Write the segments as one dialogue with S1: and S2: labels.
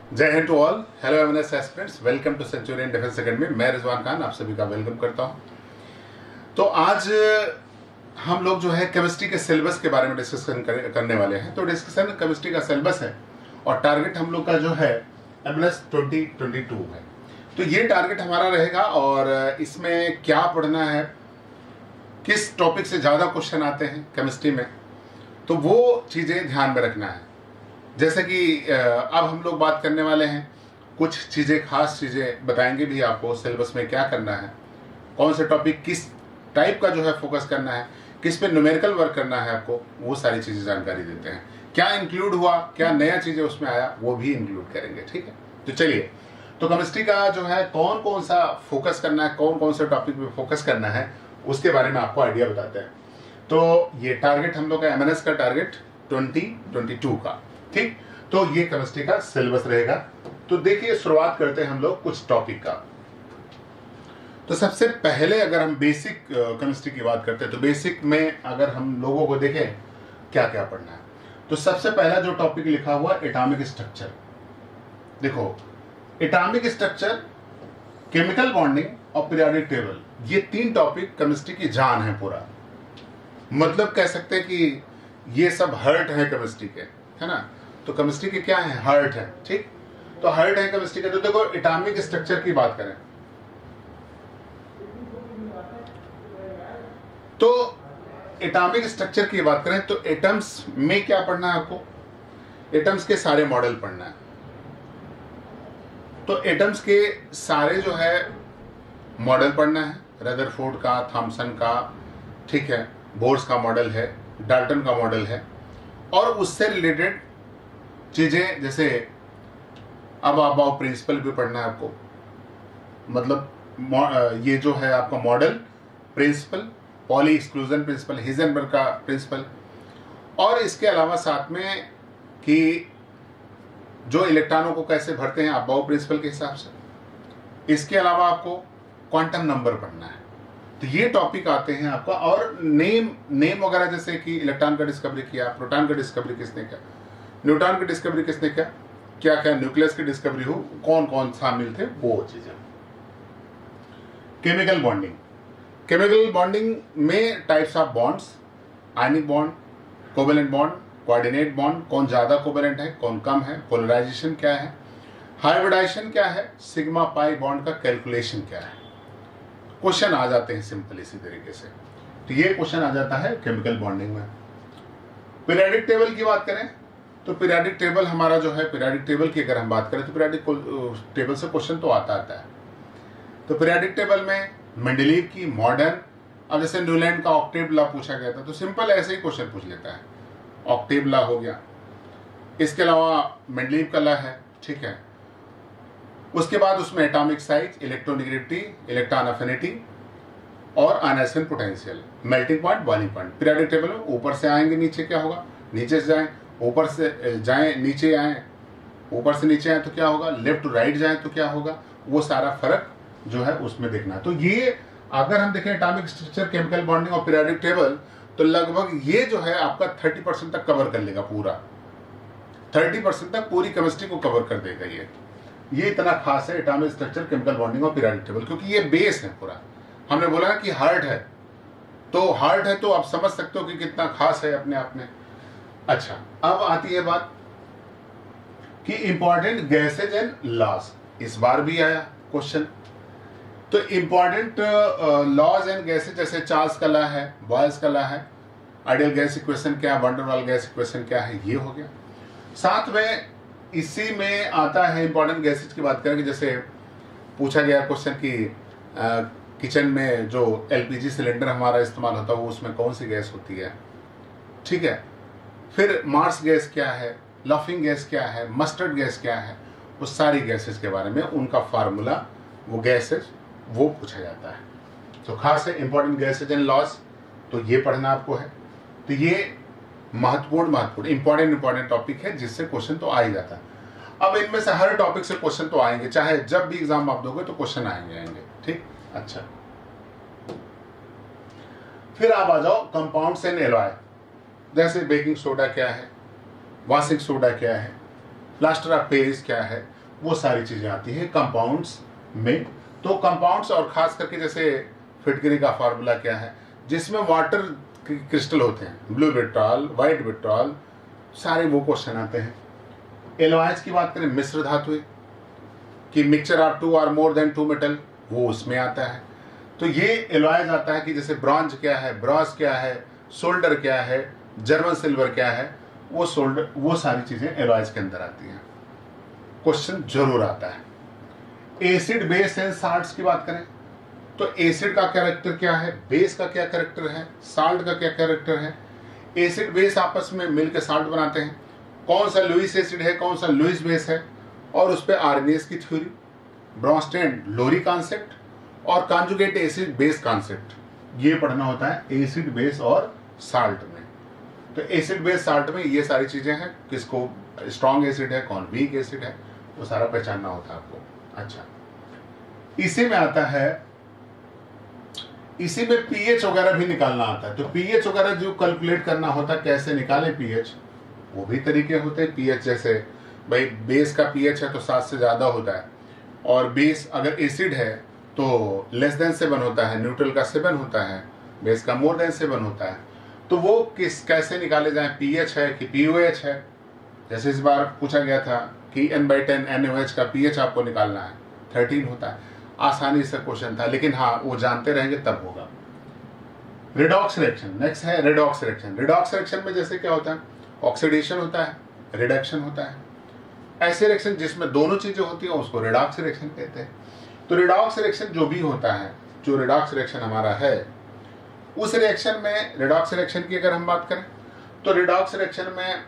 S1: जय हिंद to all. Hello MNS aspirants, welcome to centurion defence academy. मैं रिजवान खान आप सभी का वेलकम करता हूं। तो आज हम लोग जो है केमिस्ट्री के सिलेबस के बारे में डिस्कशन करने वाले हैं। तो डिस्कशन केमिस्ट्री का सिलेबस है और टारगेट हम लोग का जो है एमएनएस 2022 है। तो ये टारगेट हमारा रहेगा और इसमें क्या पढ़ना है, किस टॉपिक से ज़्यादा क्वेश्चन आते हैं केमिस्ट्री में, तो वो चीज़ें ध्यान में रखना है। जैसे कि अब हम लोग बात करने वाले हैं, कुछ चीज़ें, खास चीज़ें बताएंगे भी आपको सिलेबस में क्या करना है, कौन से टॉपिक किस टाइप का जो है फोकस करना है, किस पे न्यूमेरिकल वर्क करना है आपको, वो सारी चीज़ें जानकारी देते हैं। क्या इंक्लूड हुआ, क्या नया चीज़ें उसमें आया, वो भी इंक्लूड करेंगे। ठीक है, तो चलिए, तो केमिस्ट्री का जो है कौन कौन सा फोकस करना है, कौन कौन से टॉपिक पे फोकस करना है, उसके बारे में आपको आइडिया बताते हैं। तो ये टारगेट हम लोग का एमएनएस का टारगेट 2022 का, ठीक। तो ये केमिस्ट्री का सिलेबस रहेगा। तो देखिए, शुरुआत करते हैं हम लोग कुछ टॉपिक का। तो सबसे पहले अगर हम बेसिक केमिस्ट्री की बात करते हैं, तो बेसिक में अगर हम लोगों को देखें क्या क्या पढ़ना है, तो सबसे पहला जो टॉपिक लिखा हुआ एटॉमिक स्ट्रक्चर। देखो, एटॉमिक स्ट्रक्चर, केमिकल बॉन्डिंग और पीरियोडिक टेबल, ये तीन टॉपिक केमिस्ट्री की जान है पूरा। मतलब कह सकते हैं कि ये सब हर्ट है केमिस्ट्री के, है ना। तो केमिस्ट्री के क्या है, हर्ट है, ठीक। तो हर्ट है केमिस्ट्री के। तो देखो, एटॉमिक स्ट्रक्चर की बात करें तो एटॉमिक स्ट्रक्चर की बात करें तो एटम्स में क्या पढ़ना है आपको, एटम्स के सारे मॉडल पढ़ना है। तो एटम्स के सारे जो है मॉडल पढ़ना है, रदरफोर्ड का, थॉमसन का, ठीक है, बोर्स का मॉडल है, डाल्टन का मॉडल है, और उससे रिलेटेड चीजें जैसे अब अबाव प्रिंसिपल भी पढ़ना है आपको। मतलब ये जो है आपका model, principle, Pauli exclusion principle, Heisenberg का प्रिंसिपल, और इसके अलावा साथ में कि जो इलेक्ट्रॉनों को कैसे भरते हैं अबाव प्रिंसिपल के हिसाब से। इसके अलावा आपको क्वांटम नंबर पढ़ना है। तो ये टॉपिक आते हैं आपका। और नेम वगैरह, जैसे कि इलेक्ट्रॉन का डिस्कवरी किया, प्रोटॉन का डिस्कवरी किसने किया, न्यूट्रॉन की डिस्कवरी किसने किया, क्या क्या न्यूक्लियस की डिस्कवरी हो, कौन कौन शामिल थे, वो चीजें। केमिकल बॉन्डिंग, केमिकल बॉन्डिंग में types of bonds, ionic bond, covalent bond, coordinate bond, कौन ज्यादा कोवेलेंट है, कौन कम है, पोलराइजेशन क्या है, हाइब्रिडाइजेशन क्या है, सिग्मा पाई बॉन्ड का कैलकुलेशन क्या है। क्वेश्चन आ जाते हैं सिंपल इसी तरीके से। तो ये क्वेश्चन आ जाता है केमिकल बॉन्डिंग में। पीरियोडिक टेबल की बात करें तो पीरियोडिक टेबल हमारा जो है, पीरियोडिक टेबल की अगर हम बात करें तो पीरियोडिक टेबल से क्वेश्चन तो आता है। तो पीरियोडिक टेबल में मेंडलीव की, मॉडर्न, अब जैसे न्यूलैंड का ऑक्टेव लॉ पूछा गया था, तो सिंपल ऐसे ही क्वेश्चन पूछ लेता है, ऑक्टेव लॉ हो गया। इसके अलावा मेंडलीव का लॉ है, ठीक है। उसके बाद उसमें atomic size, electronegativity, electron affinity और ionisation potential, melting point, boiling point. Periodic table में ऊपर से आएंगे नीचे क्या होगा, नीचे से जाएं, ऊपर से जाएं नीचे आए, ऊपर से नीचे आए तो क्या होगा, लेफ्ट टू राइट जाएं तो क्या होगा, वो सारा फर्क जो है उसमें देखना। तो ये अगर हम देखें एटॉमिक स्ट्रक्चर, केमिकल बॉन्डिंग और पीरियोडिक टेबल, तो लगभग ये जो है आपका 30% तक कवर कर लेगा, पूरा 30% तक पूरी केमिस्ट्री को कवर कर देगा। ये इतना खास है एटॉमिक स्ट्रक्चर, केमिकल बॉन्डिंग और पीरियोडिक टेबल, क्योंकि ये बेस है पूरा। हमने बोला ना कि हार्ड है, तो हार्ड है तो आप समझ सकते हो कि कितना खास है अपने आप में। अच्छा, अब आती है बात कि इंपॉर्टेंट गैसेज एंड लॉज। इस बार भी आया क्वेश्चन। तो इंपॉर्टेंट लॉज एंड गैसेज, जैसे चार्ल्स का लॉ है, बॉयल्स का लॉ है, आइडियल गैस इक्वेशन क्या है, वंडर वाल गैस इक्वेशन क्या है, ये हो गया। साथ में इसी में आता है इंपॉर्टेंट गैसेज की बात करेंगे। जैसे पूछा गया क्वेश्चन कि किचन में जो एलपीजी सिलेंडर हमारा इस्तेमाल होता है, वो उसमें कौन सी गैस होती है, ठीक है। फिर मार्स गैस क्या है, लाफिंग गैस क्या है, मस्टर्ड गैस क्या है, वो सारी गैसेस के बारे में, उनका फार्मूला, वो गैसेस, वो पूछा जाता है। तो खास है इंपॉर्टेंट गैसेज एंड लॉज, तो ये पढ़ना आपको है। तो ये महत्वपूर्ण इंपॉर्टेंट टॉपिक है, जिससे क्वेश्चन तो आ ही जाता है। अब इनमें से हर टॉपिक से क्वेश्चन तो आएंगे, चाहे जब भी एग्जाम आप दोगे तो क्वेश्चन आएंगे, ठीक। अच्छा, फिर आप आ जाओ कंपाउंड्स एंड एलॉय। जैसे बेकिंग सोडा क्या है, वाशिंग सोडा क्या है, प्लास्टर ऑफ पेरिस क्या है, वो सारी चीजें आती है कंपाउंड्स में। तो कंपाउंड्स और खास करके जैसे फिटकरी का फार्मूला क्या है, जिसमें वाटर क्रिस्टल होते हैं, ब्लू विट्रॉल, व्हाइट विट्रॉल, सारे वो क्वेश्चन आते हैं। एलॉयज की बात करें, मिश्र धातुएं कि मिक्सचर ऑफ 2 और मोर देन 2 मेटल, वो उसमें आता है। तो ये एलॉयज आता है कि जैसे ब्रॉन्ज क्या है, ब्रॉस क्या है, सोल्डर क्या है, जर्मन सिल्वर क्या है, वो सोल्डर, वो सारी चीजें एलॉयज के अंदर आती हैं। क्वेश्चन जरूर आता है। एसिड, बेस एंड साल्ट्स की बात करें तो एसिड का कैरेक्टर क्या है, बेस का क्या कैरेक्टर है, साल्ट का क्या कैरेक्टर है। एसिड बेस आपस में मिलकर साल्ट बनाते हैं। कौन सा लुईस एसिड है, कौन सा लुईस बेस है, और उस पर आर्गेनियस की थ्योरी, ब्रॉन्स्टेड लोरी कॉन्सेप्ट और कॉन्जुगेट एसिड बेस कॉन्सेप्ट, ये पढ़ना होता है एसिड बेस और साल्ट में। तो एसिड बेस साल्ट में ये सारी चीजें हैं, किसको स्ट्रॉन्ग एसिड है, कौन वीक एसिड है, वो सारा पहचानना होता है आपको। अच्छा, इसी में आता है, इसी में पीएच वगैरह भी निकालना आता है। तो पीएच वगैरह जो कैलकुलेट करना होता है, कैसे निकाले पीएच, वो भी तरीके होते हैं। पीएच जैसे भाई बेस का पीएच है तो 7 से ज्यादा होता है, और बेस अगर एसिड है तो लेस देन 7 होता है, न्यूट्रल का 7 होता है, बेस का मोर देन 7 होता है। तो वो कैसे निकाले जाए, पीएच है कि पीओएच है। जैसे इस बार पूछा गया था कि n/10 NaOH का पीएच आपको निकालना है, 13 होता है। आसानी से क्वेश्चन था, लेकिन हाँ वो जानते रहेंगे तब होगा। रिडॉक्स रिएक्शन नेक्स्ट है। रिडॉक्स रिएक्शन, रिडॉक्स रिएक्शन में जैसे क्या होता है, ऑक्सीडेशन होता है, रिडक्शन होता है। ऐसे रिएक्शन जिसमें दोनों चीजें होती हैं उसको रिडॉक्स रिएक्शन कहते हैं। तो रिडॉक्स रिएक्शन जो भी होता है, जो रिडॉक्स रिएक्शन हमारा है, उस रिएक्शन में, रिडॉक्स रिएक्शन की अगर हम बात करें तो रिडॉक्स रिएक्शन में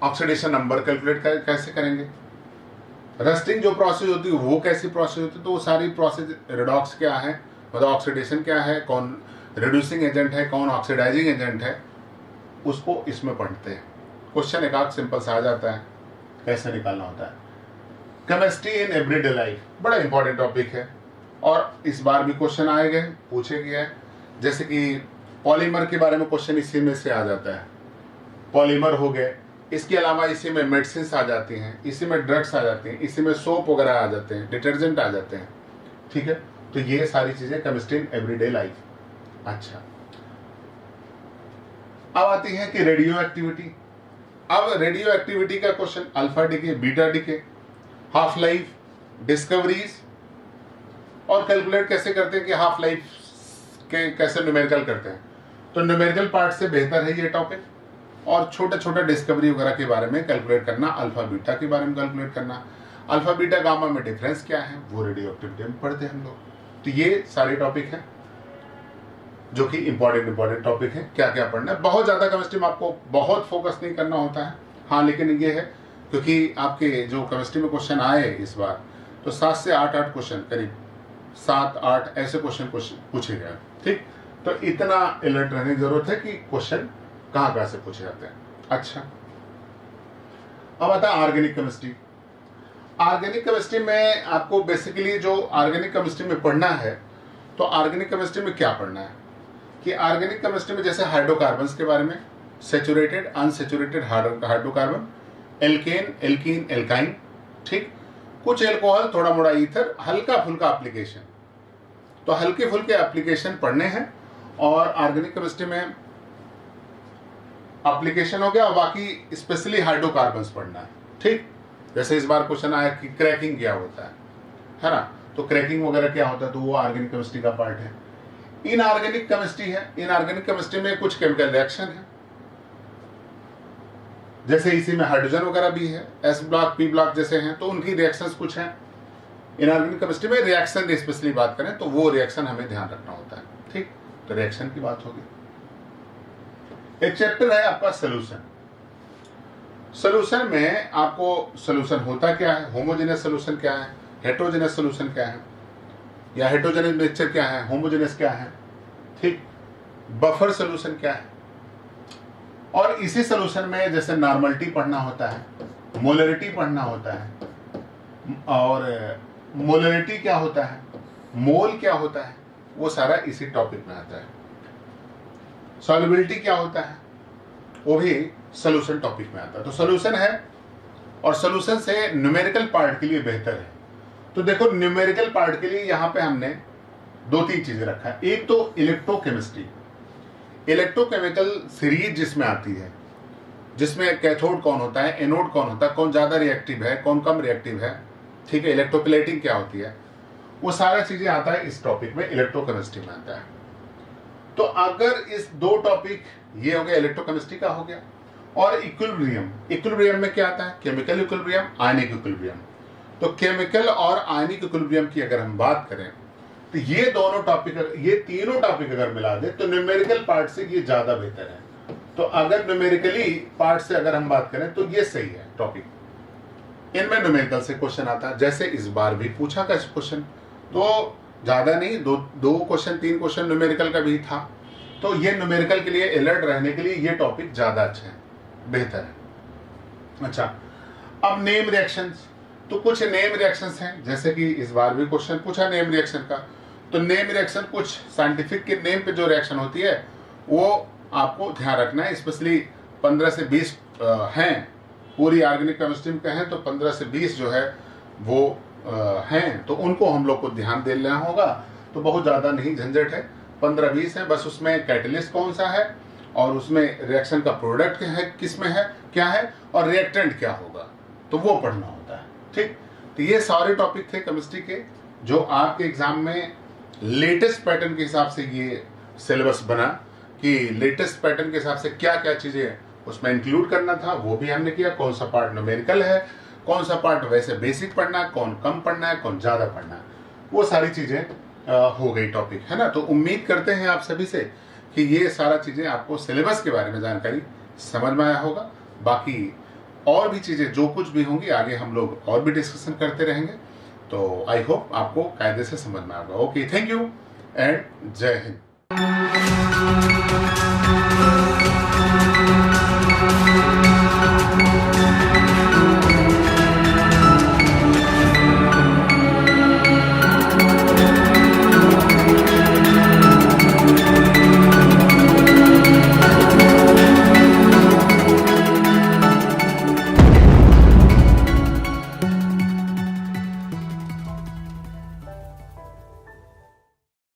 S1: ऑक्सीडेशन नंबर कैलकुलेट कैसे करेंगे, रस्टिंग जो प्रोसेस होती है वो कैसी प्रोसेस होती है, तो वो सारी प्रोसेस रिडॉक्स क्या है, मतलब ऑक्सीडेशन क्या है, कौन रिड्यूसिंग एजेंट है, कौन ऑक्सीडाइजिंग एजेंट है, उसको इसमें पढ़ते हैं। क्वेश्चन एक आध सिंपल सा आ जाता है, कैसे निकालना होता है। केमिस्ट्री इन एवरीडे लाइफ बड़ा इंपॉर्टेंट टॉपिक है, और इस बार भी क्वेश्चन आए गए, पूछे गए। जैसे कि पॉलीमर के बारे में क्वेश्चन इसी में से आ जाता है, पॉलीमर हो गए। इसके अलावा इसी में मेडिसिन आ जाती हैं, इसी में ड्रग्स आ जाती हैं, इसी में सोप वगैरह आ जाते हैं, डिटर्जेंट आ जाते हैं। ठीक है, तो ये सारी चीजें केमिस्ट्री इन एवरीडे लाइफ। अच्छा, अब आती है कि रेडियो एक्टिविटी। अब रेडियो एक्टिविटी का question alpha decay, beta decay, half life, discoveries, और कैलकुलेट कैसे करते हैं कि हाफ लाइफ के कैसे न्यूमेरिकल करते हैं। तो न्यूमेरिकल पार्ट से बेहतर है ये टॉपिक, और छोटे छोटे डिस्कवरी वगैरह के बारे में कैलकुलेट करना, अल्फा बीटा के बारे में कैलकुलेट करना, अल्फा बीटा गामा में डिफरेंस क्या है, वो रेडियो एक्टिविटी में पढ़ते हैं हम लोग। तो ये सारे टॉपिक हैं जो कि इंपॉर्टेंट टॉपिक है। क्या क्या पढ़ना है, बहुत ज्यादा केमिस्ट्री में आपको बहुत फोकस नहीं करना होता है, हाँ, लेकिन ये है क्योंकि आपके जो केमिस्ट्री में क्वेश्चन आए इस बार, तो 7 से 8 क्वेश्चन, करीब 7-8 ऐसे क्वेश्चन पूछे गए। ठीक, तो इतना अलर्ट रहने की जरूरत है कि क्वेश्चन कहाँ से पूछे जाते हैं। अच्छा, अब आता है ऑर्गेनिक केमिस्ट्री। ऑर्गेनिक केमिस्ट्री में आपको बेसिकली जो ऑर्गेनिक केमिस्ट्री में पढ़ना है, तो ऑर्गेनिक केमिस्ट्री में क्या पढ़ना है कि ऑर्गेनिक केमिस्ट्री में जैसे हाइड्रोकार्बन्स के बारे में, saturated unsaturated hydrocarbon, alkane, alkene, alkyne, ठीक, कुछ एल्कोहल, थोड़ा मोड़ा ईथर, हल्का फुल्का एप्लीकेशन। तो हल्के फुल्के एप्लीकेशन पढ़ने हैं, और ऑर्गेनिक केमिस्ट्री में एप्लीकेशन हो गया, बाकी स्पेशली हाइड्रोकार्बन्स पढ़ना है। ठीक, जैसे इस बार क्वेश्चन आया कि क्रैकिंग क्या होता है ना, तो क्रैकिंग वगैरह क्या होता है, तो वो ऑर्गेनिक केमिस्ट्री का पार्ट है। इनऑर्गेनिक केमिस्ट्री है, इनऑर्गेनिक केमिस्ट्री में कुछ केमिकल रिएक्शन है, जैसे इसी में हाइड्रोजन वगैरह भी है, एस ब्लॉक, पी ब्लॉक जैसे हैं, तो उनकी रिएक्शंस कुछ हैं। इनऑर्गेनिक केमिस्ट्री में रिएक्शन स्पेशली बात करें तो वो रिएक्शन हमें ध्यान रखना होता है। ठीक, तो रिएक्शन की बात होगी। एक चैप्टर है आपका सोल्यूशन। सोल्यूशन में आपको सोल्यूशन होता क्या है, होमोजेनियस सोल्यूशन क्या है, हेटेरोजेनियस सोल्यूशन क्या है, या हेटेरोजेनियस मिक्सचर क्या है, होमोजेनियस क्या है, ठीक, बफर सोल्यूशन क्या है। और इसी सोल्यूशन में जैसे नॉर्मलिटी पढ़ना होता है, मोलरिटी पढ़ना होता है, और मोलरिटी क्या होता है, मोल क्या होता है, वो सारा इसी टॉपिक में आता है। सॉल्युबिलिटी क्या होता है, वो भी सोल्यूशन टॉपिक में आता है। तो सोल्यूशन है और सोल्यूशन से न्यूमेरिकल पार्ट के लिए बेहतर है। तो देखो न्यूमेरिकल पार्ट के लिए यहाँ पे हमने 2-3 चीजें रखा है। एक तो इलेक्ट्रोकेमिस्ट्री, इलेक्ट्रोकेमिकल सीरीज जिसमें आती है, जिसमें कैथोड कौन होता है, एनोड कौन होता है, कौन ज्यादा रिएक्टिव है, कौन कम रिएक्टिव है, ठीक है, इलेक्ट्रोप्लेटिंग क्या होती है, वो सारा चीजें आता है इस टॉपिक में, इलेक्ट्रोकेमिस्ट्री में आता है। तो अगर इस 2 टॉपिक, ये हो गया इलेक्ट्रोकेमिस्ट्री का हो गया, और इक्विलिब्रियम, इक्विलिब्रियम में क्या आता है, केमिकल इक्विलिब्रियम, आयनिक इक्विलिब्रियम। तो केमिकल और आयनिक इक्विलिब्रियम की अगर हम बात करें तो ये दोनों टॉपिक, ये तीनों टॉपिक अगर मिला दे तो न्यूमेरिकल पार्ट से ये ज्यादा बेहतर है। तो अगर न्यूमेरिकली पार्ट से अगर हम बात करें तो ये सही है टॉपिक, इनमें न्यूमेरिकल से क्वेश्चन आता है। जैसे इस बार भी पूछा का क्वेश्चन, तो ज्यादा नहीं, 2 क्वेश्चन 3 क्वेश्चन न्यूमेरिकल का भी था। तो ये न्यूमेरिकल के लिए अलर्ट रहने के लिए ये टॉपिक ज्यादा अच्छा है, बेहतर है। अच्छा, अब नेम रिएक्शंस, तो कुछ नेम रिएक्शंस हैं, जैसे कि इस बार भी क्वेश्चन पूछा नेम रिएक्शन का। तो नेम रिएक्शन कुछ साइंटिफिक के नेम पे जो रिएक्शन होती है वो आपको ध्यान रखना है। स्पेशली 15 से 20 हैं, पूरी ऑर्गेनिक केमिस्ट्री में कहें तो 15 से 20 जो है वो हैं, तो उनको हम लोग को ध्यान देना होगा। तो बहुत ज़्यादा नहीं झंझट है, 15-20 है, बस उसमें कैटलिस्ट कौन सा है और उसमें रिएक्शन का प्रोडक्ट है, किस में है, क्या है, और रिएक्टेंट क्या होगा, तो वो पढ़ना होता है। ठीक, तो ये सारे टॉपिक थे केमिस्ट्री के जो आपके एग्जाम में लेटेस्ट पैटर्न के हिसाब से ये सिलेबस बना कि लेटेस्ट पैटर्न के हिसाब से क्या क्या चीज़ें उसमें इंक्लूड करना था, वो भी हमने किया। कौन सा पार्ट न्यूमेरिकल है, कौन सा पार्ट वैसे बेसिक पढ़ना है, कौन कम पढ़ना है, कौन ज़्यादा पढ़ना है, वो सारी चीज़ें हो गई टॉपिक, है ना। तो उम्मीद करते हैं आप सभी से कि ये सारा चीज़ें आपको सिलेबस के बारे में जानकारी समझ में आया होगा। बाकी और भी चीज़ें जो कुछ भी होंगी आगे हम लोग और भी डिस्कशन करते रहेंगे। तो आई होप आपको कायदे से समझ में आएगा। ओके, थैंक यू एंड जय हिंद।